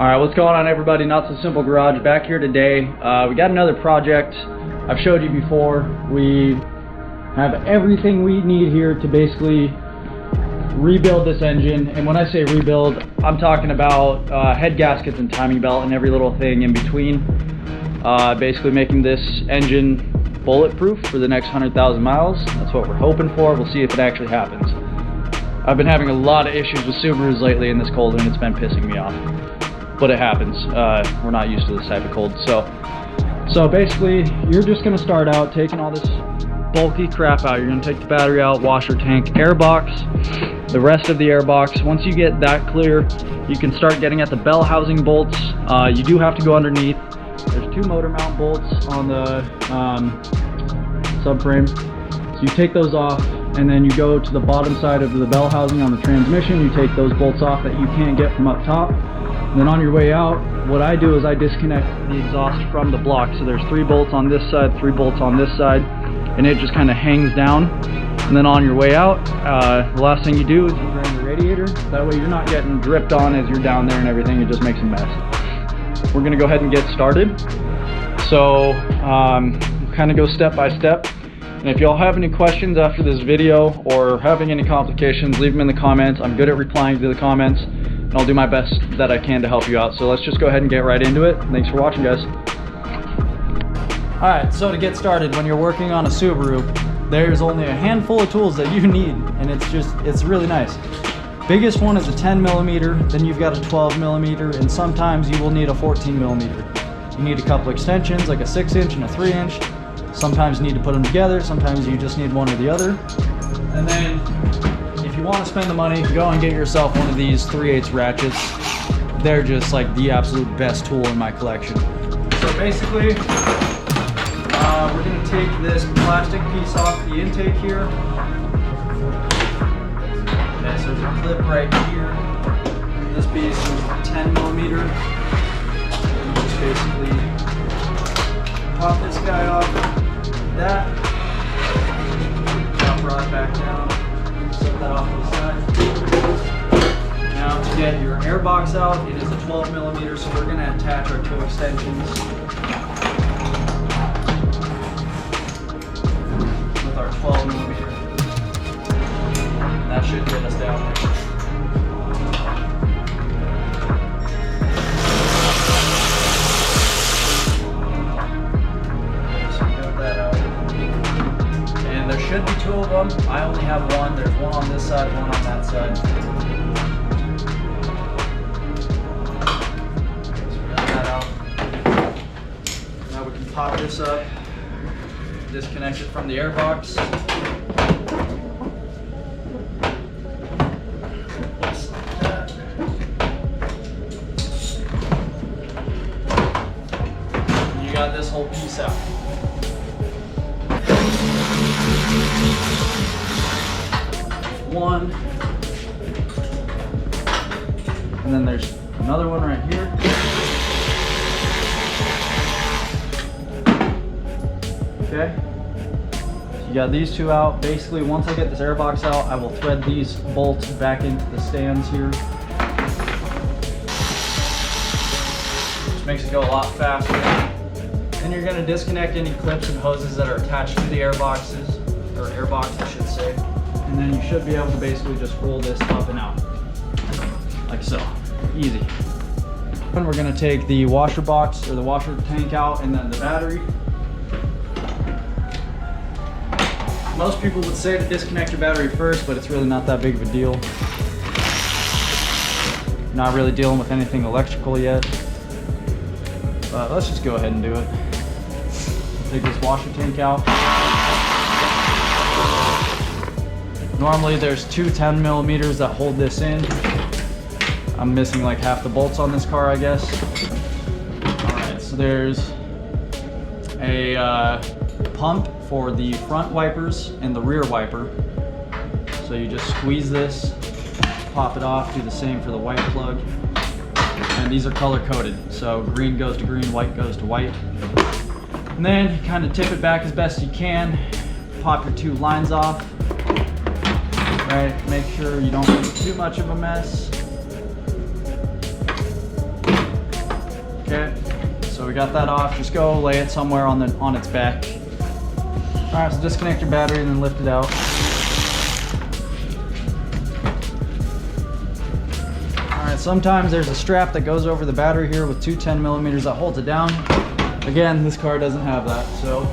Alright, what's going on everybody? Not So Simple Garage back here today. We got another project. I've showed you before. We have everything we need here to basically rebuild this engine. And when I say rebuild, I'm talking about head gaskets and timing belt and every little thing in between. Basically making this engine bulletproof for the next 100,000 miles. That's what we're hoping for. We'll see if it actually happens. I've been having a lot of issues with Subarus lately in this cold, and it's been pissing me off. But it happens. We're not used to this type of cold. So basically, you're just going to start out taking all this bulky crap out. You're going to take the battery out, washer, tank, airbox, the rest of the airbox. Once you get that clear, you can start getting at the bell housing bolts. You do have to go underneath. There's 2 motor mount bolts on the subframe. So you take those off, and then you go to the bottom side of the bell housing on the transmission. You take those bolts off that you can't get from up top. And then on your way out, what I do is I disconnect the exhaust from the block. So there's 3 bolts on this side, 3 bolts on this side, and it just kind of hangs down. And then on your way out, the last thing you do is you drain the radiator. That way you're not getting dripped on as you're down there and everything. It just makes a mess. We're gonna go ahead and get started. So kind of go step by step. And if y'all have any questions after this video or having any complications, leave them in the comments. I'm good at replying to the comments, and I'll do my best that I can to help you out. So let's just go ahead and get right into it. Thanks for watching, guys. Alright, so to get started, when you're working on a Subaru, there's only a handful of tools that you need, and it's really nice. Biggest one is a 10mm, then you've got a 12mm, and sometimes you will need a 14mm. You need a couple extensions, like a 6-inch and a 3-inch. Sometimes you need to put them together, sometimes you just need one or the other. And then, if you want to spend the money, go and get yourself one of these 3/8 ratchets. They're just like the absolute best tool in my collection. So basically, we're going to take this plastic piece off the intake here. Okay, so there's a clip right here. This piece is 10mm. And just basically pop this guy off. That drop rod back down, set that off to the side. Now to get your airbox out, it is a 12mm, so we're going to attach our 2 extensions with our 12mm. That should get us down there. Should be 2 of them. I only have 1. There's 1 on this side, 1 on that side. Okay, so we got that out. Now we can pop this up, disconnect it from the airbox. Just like that. And you got this whole piece out. One, and then there's another one right here. Okay, so you got these 2 out. Basically, once I get this airbox out, I will thread these bolts back into the stands here. Which makes it go a lot faster. Then you're going to disconnect any clips and hoses that are attached to the airboxes, or airbox I should say. And then you should be able to basically just roll this up and out, like so, easy. And we're gonna take the washer box, or the washer tank out, and then the battery. Most people would say to disconnect your battery first, but it's really not that big of a deal. Not really dealing with anything electrical yet. But let's just go ahead and do it. Take this washer tank out. Normally there's 2 10mm that hold this in. I'm missing like half the bolts on this car, I guess. Alright, so there's a pump for the front wipers and the rear wiper. So you just squeeze this, pop it off, do the same for the white plug. And these are color coded, so green goes to green, white goes to white. And then you kind of tip it back as best you can, pop your 2 lines off. Right, make sure you don't make too much of a mess. Okay, so we got that off. Just go lay it somewhere on its back. All right, so disconnect your battery and then lift it out. All right, sometimes there's a strap that goes over the battery here with two 10mm that holds it down. Again, this car doesn't have that, so.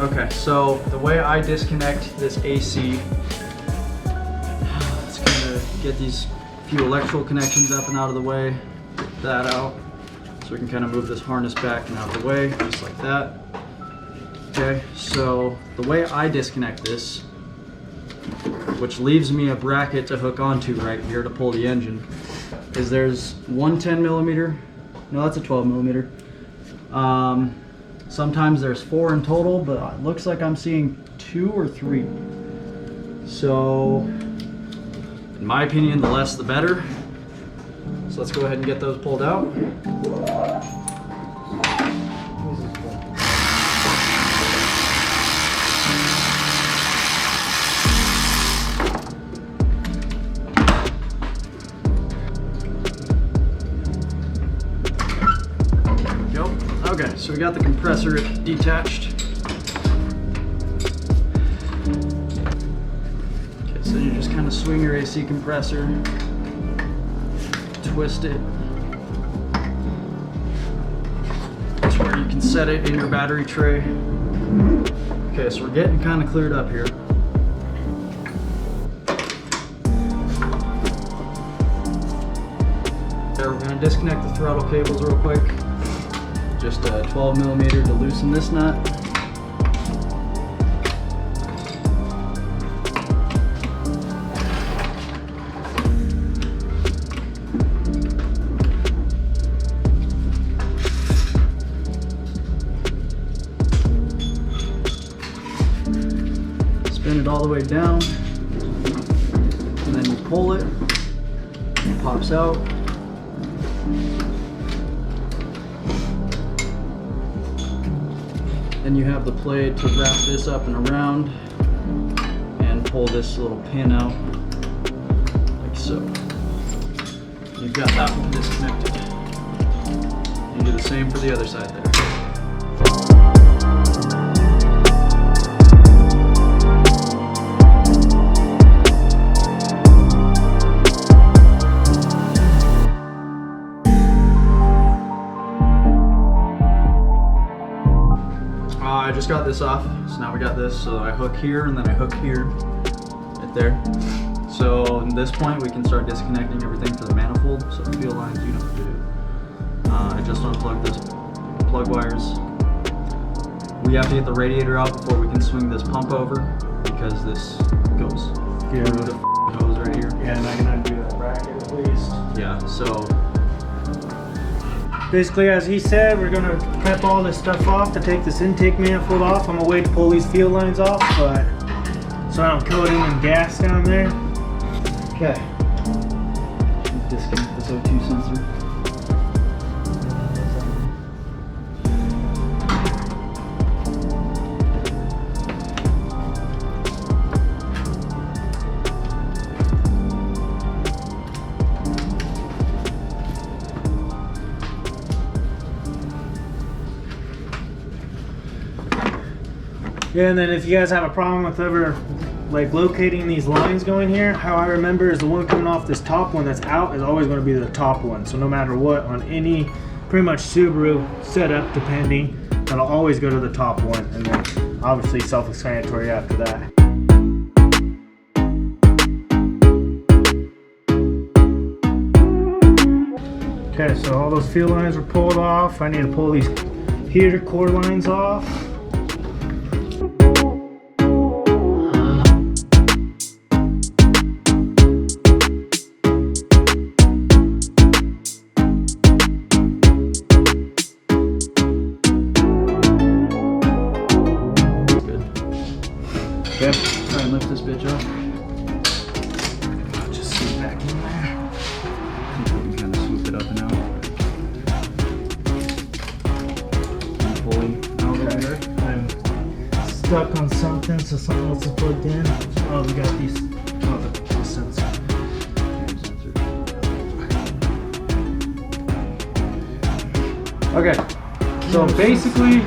Okay, so the way I disconnect this AC, it's gonna get these few electrical connections up and out of the way, get that out, so we can kind of move this harness back and out of the way, just like that. Okay, so the way I disconnect this, which leaves me a bracket to hook onto right here to pull the engine, is there's one 10mm, no, that's a 12mm. Sometimes there's 4 in total, but it looks like I'm seeing 2 or 3. So, in my opinion, the less the better. So let's go ahead and get those pulled out. Okay, so we got the compressor detached. Okay, so you just kind of swing your AC compressor, twist it to where you can set it in your battery tray. Okay, so we're getting kind of cleared up here. We're going to disconnect the throttle cables real quick. Just a 12mm to loosen this nut. Spin it all the way down, and then you pull it, it pops out. Then you have the plate to wrap this up and around and pull this little pin out like so. You've got that one disconnected. You do the same for the other side there. I just got this off, so now we got this, so I hook here and then I hook here, right there. So at this point we can start disconnecting everything for the manifold, so the fuel lines, you know what to do. I just unplugged this plug wires. We have to get the radiator out before we can swing this pump over, because this goes through the hose right here. Yeah, and I can undo that bracket at least. Yeah, so basically, as he said, we're gonna prep all this stuff off to take this intake manifold off. I'm gonna wait to pull these fuel lines off, but so I don't coat him in gas down there. okay. Disconnect this O2 sensor. Yeah, and then if you guys have a problem with ever like locating these lines going here, how I remember is the one coming off this top one that's out is always going to be the top one. So no matter what, on any pretty much Subaru setup, depending, that'll always go to the top one, and then obviously self-explanatory after that. Okay, so all those fuel lines were pulled off. I need to pull these heater core lines off. Okay, try and lift this bitch up. Just sit back in there. I think we can kind of swoop it up and stuck on something, so something else is plugged in. Oh, we got these. Oh, the sensor. Okay, so basically,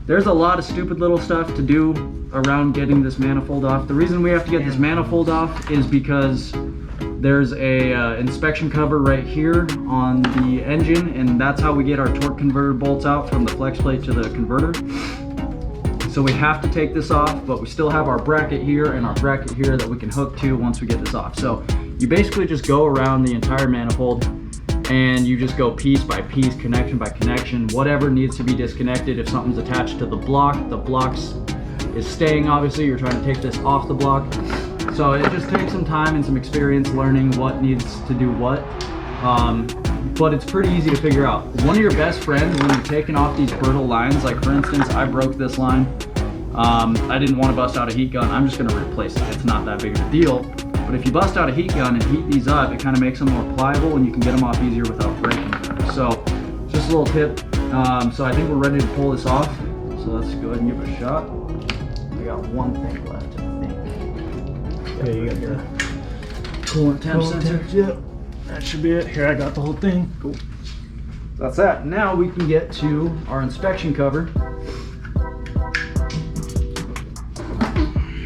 there's a lot of stupid little stuff to do around getting this manifold off. The reason we have to get this manifold off is because there's a inspection cover right here on the engine, and that's how we get our torque converter bolts out from the flex plate to the converter. So we have to take this off, but we still have our bracket here and our bracket here that we can hook to once we get this off. So you basically just go around the entire manifold and you just go piece by piece, connection by connection, whatever needs to be disconnected. If something's attached to the block is staying, obviously you're trying to take this off the block. So it just takes some time and some experience learning what needs to do what. But it's pretty easy to figure out. One of your best friends when you're taking off these brittle lines, like for instance, I broke this line. I didn't want to bust out a heat gun. I'm just gonna replace it. It's not that big of a deal. But if you bust out a heat gun and heat these up, it kind of makes them more pliable and you can get them off easier without breaking. So just a little tip. So I think we're ready to pull this off. So let's go ahead and give it a shot. I got one thing left, I think. Yeah, you got the coolant temp sensor. Yep, that should be it. Here, I got the whole thing. Cool. That's that. Now we can get to our inspection cover.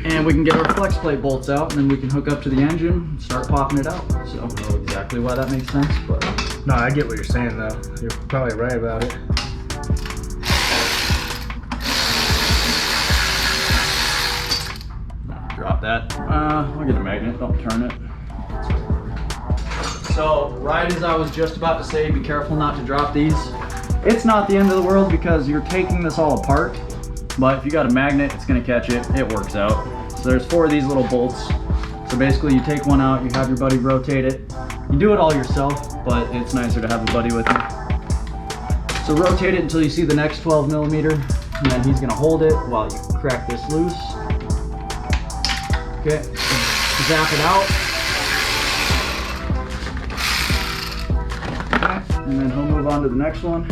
And we can get our flex plate bolts out, and then we can hook up to the engine and start popping it out. So I don't know exactly why that makes sense, but... No, I get what you're saying though. You're probably right about it. Drop that. I'll get a magnet, don't turn it. So, right as I was just about to say, be careful not to drop these. It's not the end of the world because you're taking this all apart, but if you got a magnet, it's gonna catch it. It works out. So there's 4 of these little bolts. So basically you take one out, you have your buddy rotate it. You do it all yourself, but it's nicer to have a buddy with you. So rotate it until you see the next 12 millimeter, and then he's gonna hold it while you crack this loose. Okay, zap it out. Okay, and then he'll move on to the next one.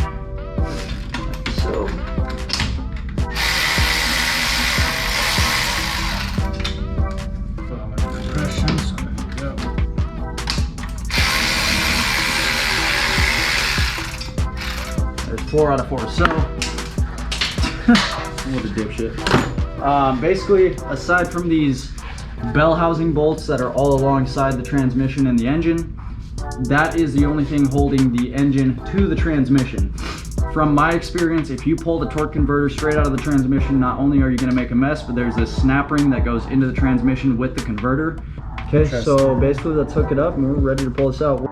So. There's 4 out of 4, so what a dipshit. Basically, aside from these bell housing bolts that are all alongside the transmission and the engine, that is the only thing holding the engine to the transmission. From my experience, if you pull the torque converter straight out of the transmission, not only are you going to make a mess, but there's this snap ring that goes into the transmission with the converter. Okay, so basically let's hook it up and we're ready to pull this out.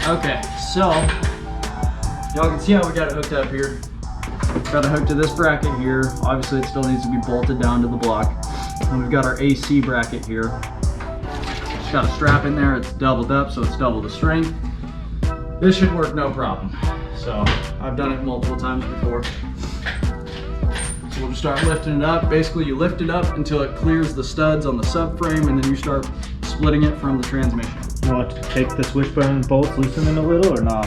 Okay, so y'all can see how we got it hooked up here. Got it hooked to this bracket here. Obviously it still needs to be bolted down to the block. And we've got our AC bracket here. It's got a strap in there, it's doubled up, so it's double the strength. This should work no problem. So I've done it multiple times before. So we'll just start lifting it up. Basically you lift it up until it clears the studs on the subframe, and then you start splitting it from the transmission. You want to take this wishbone bolts, loosen them a little, or not?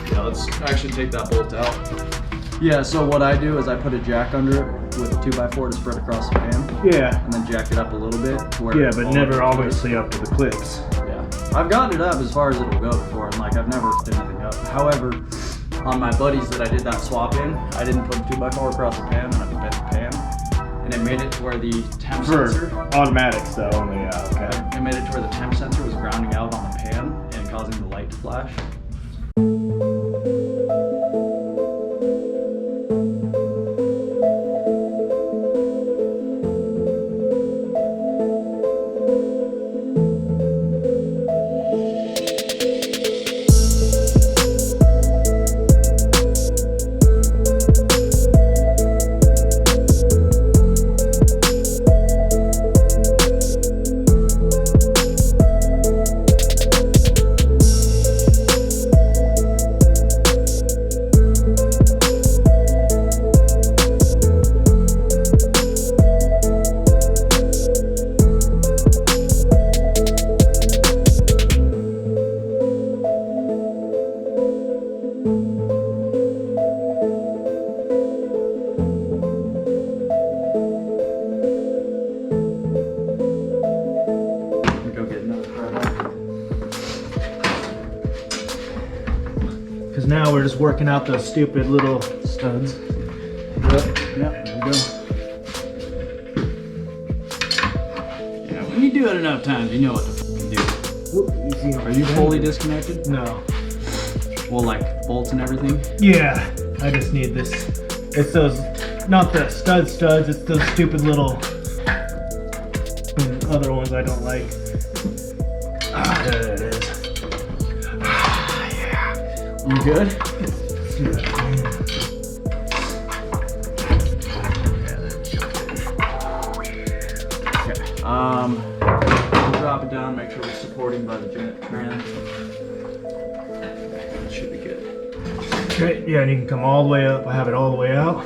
Yeah, let's actually take that bolt out. Yeah, so what I do is I put a jack under it with a 2x4 to spread across the pan. Yeah. And then jack it up a little bit. To where yeah, but never obviously up to the clips. Yeah. I've gotten it up as far as it'll go before, and like I've never lifted anything up. However, on my buddies that I did that swap in, I didn't put a 2x4 across the pan, and I bent the pan. And it made it to where the temp sensor... automatics though, only, yeah, okay. It made it to where the temp sensor was grounding out on the pan and causing the light to flash. Because now we're just working out those stupid little studs. Yep, there we go. Yeah, when you do it enough times, you know what to fucking do. Ooh, easy. Are you fully disconnected? No. Well, like bolts and everything? Yeah, I just need this. It's those, not the studs, it's those stupid little other ones I don't like. Ah, there it is. Ah, yeah. You good? Let's do that. We'll drop it down, make sure we're supporting by the trans. That should be good. Okay, yeah, and you can come all the way up. I have it all the way out.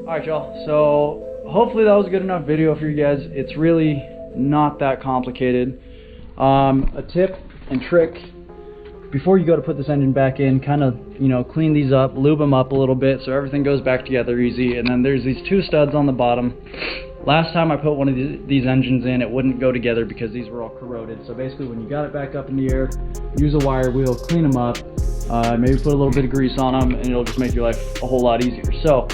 Alright y'all, so hopefully that was a good enough video for you guys. It's really not that complicated. A tip and trick, before you go to put this engine back in, kind of, you know, clean these up, lube them up a little bit so everything goes back together easy. And then there's these two studs on the bottom. Last time I put one of these engines in, it wouldn't go together because these were all corroded. So basically when you got it back up in the air, use a wire wheel, clean them up, maybe put a little bit of grease on them, and it'll just make your life a whole lot easier. So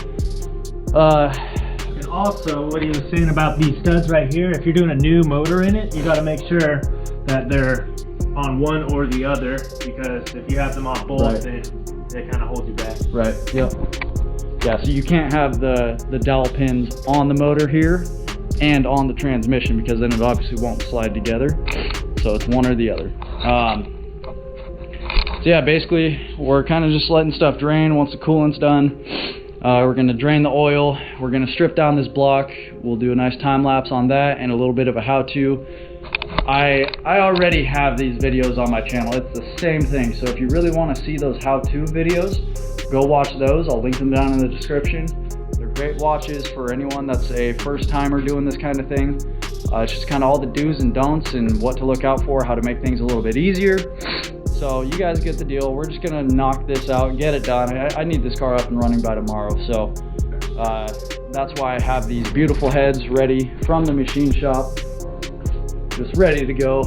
and also what he was saying about these studs right here, if you're doing a new motor in it, you got to make sure that they're on one or the other, because if you have them on both, right, then they kind of hold you back. Right, yep. Yeah, so you can't have the dowel pins on the motor here and on the transmission, because then it obviously won't slide together. So it's one or the other. So yeah, basically we're kind of just letting stuff drain once the coolant's done. We're going to drain the oil, we're going to strip down this block, we'll do a nice time lapse on that and a little bit of a how-to. I already have these videos on my channel, it's the same thing, so if you really want to see those how-to videos, go watch those. I'll link them down in the description. They're great watches for anyone that's a first timer doing this kind of thing. It's just kind of all the do's and don'ts and what to look out for, how to make things a little bit easier. So you guys get the deal. We're just gonna knock this out, get it done. I need this car up and running by tomorrow, so that's why I have these beautiful heads ready from the machine shop, just ready to go.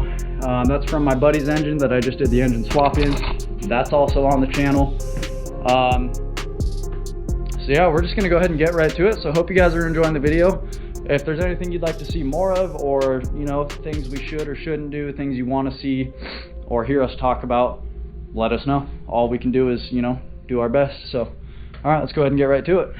That's from my buddy's engine that I just did the engine swap in. That's also on the channel. So yeah, we're just gonna go ahead and get right to it. So hope you guys are enjoying the video. If there's anything you'd like to see more of, or you know, things we should or shouldn't do, things you want to see or hear us talk about, let us know. All we can do is, you know, do our best. So all right, let's go ahead and get right to it.